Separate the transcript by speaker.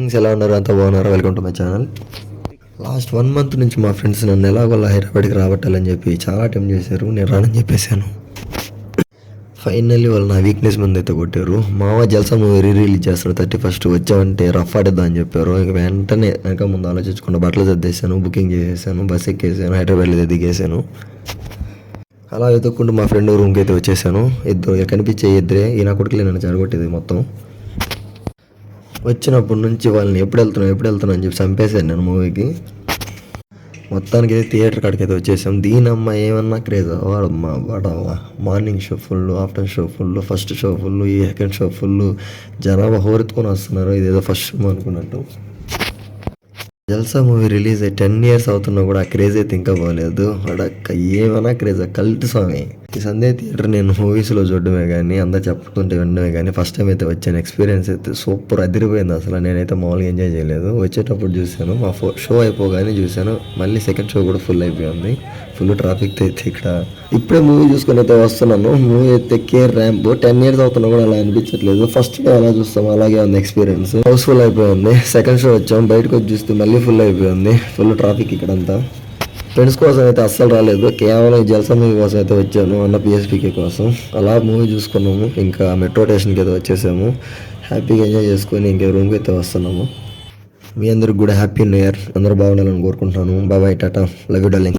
Speaker 1: Darlings ఎలా ఉన్నారు? అంతా బాగున్నారు? Welcome to my channel. Last 1 month నుంచి మా ఫ్రెండ్స్ నన్ను ఎలాగోలా హైదరాబాద్కి రాబట్టాలని చెప్పి చాలా అటెంప్ట్ చేశారు. నేను రానని చెప్పేశాను. ఫైనల్లీ వాళ్ళు నా వీక్నెస్ ముందు అయితే కొట్టారు. మావ జల్సా మూవీ రిలీజ్ చేస్తారు 31st, వచ్చామంటే రఫ్ ఆడేద్దాం అని చెప్పారు. ఇక వెంటనే వెనక ముందు ఆలోచించకుండా బట్టలు సర్దేశాను, బుకింగ్ చేసేసాను, బస్ ఎక్కేసాను, హైదరాబాద్లో దిగేశాను. అలా వెతుక్కుంటూ మా ఫ్రెండ్ రూమ్కి అయితే వచ్చేసాను. ఇద్దరు కనిపించే ఇద్దరే ఈ నా కొడుకులే నన్ను చెడగొట్టేది మొత్తం. వచ్చినప్పటి నుంచి వాళ్ళని ఎప్పుడు వెళ్తున్నాను అని చెప్పి చంపేశాను నేను మూవీకి. మొత్తానికి అయితే థియేటర్ కాడికి అయితే వచ్చేసాం. దీనమ్మ ఏమన్నా క్రేజ్ వాడు morning show full, afternoon show full, first show full, ఈ సెకండ్ షో ఫుల్, జనాభా హోరెత్తుకొని వస్తున్నారు. ఇదేదో ఫస్ట్ షో అనుకున్నట్టు. జల్సా మూవీ రిలీజ్ అయ్యి 10 years అవుతున్నా కూడా ఆ క్రేజ్ అయితే ఇంకా పోలేదు. వాడక్క ఏమన్నా క్రేజ్ కల్ట్ స్వామి. ఈ సందే థియేటర్ నేను మూవీస్లో చూడడమే కానీ, అందరు చెప్పుకుంటే వినడమే కానీ, ఫస్ట్ టైం అయితే వచ్చాను. ఎక్స్పీరియన్స్ అయితే సూపర్ అదిరిపోయింది. అసలు నేనైతే మామూలుగా ఎంజాయ్ చేయలేదు. వచ్చేటప్పుడు చూశాను, మా షో అయిపోగానే చూశాను. మళ్ళీ సెకండ్ షో కూడా ఫుల్ అయిపోయింది. ఫుల్ ట్రాఫిక్ అయితే ఇక్కడ. ఇప్పుడే మూవీ చూసుకొని అయితే వస్తున్నాను. మూవీ అయితే కేర్ ర్యాంప్ 10 years అవుతున్నా కూడా అలా అనిపించట్లేదు. ఫస్ట్ డే అలా చూస్తాం, అలాగే ఉంది ఎక్స్పీరియన్స్. హౌస్ఫుల్ అయిపోయింది. సెకండ్ షో వచ్చాం, బయటకు వచ్చి చూస్తే మళ్ళీ ఫుల్ అయిపోయింది. ఫుల్ ట్రాఫిక్ ఇక్కడంతా. ఫ్రెండ్స్ కోసం అయితే అస్సలు రాలేదు, కేవలం జల్సా మూవీ కోసం అయితే వచ్చాను, అన్న పిఎస్పీకే కోసం. అలా మూవీ చూసుకున్నాము, ఇంకా మెట్రో స్టేషన్కి అయితే వచ్చేసాము. హ్యాపీగా ఎంజాయ్ చేసుకొని ఇంకా రూమ్కి అయితే వస్తున్నాము. మీ అందరికి కూడా హ్యాపీ న్యూ ఇయర్. అందరూ బాగుండాలని కోరుకుంటున్నాను. బాబాయ్, టాటా, లవ్ యూ డార్లింగ్.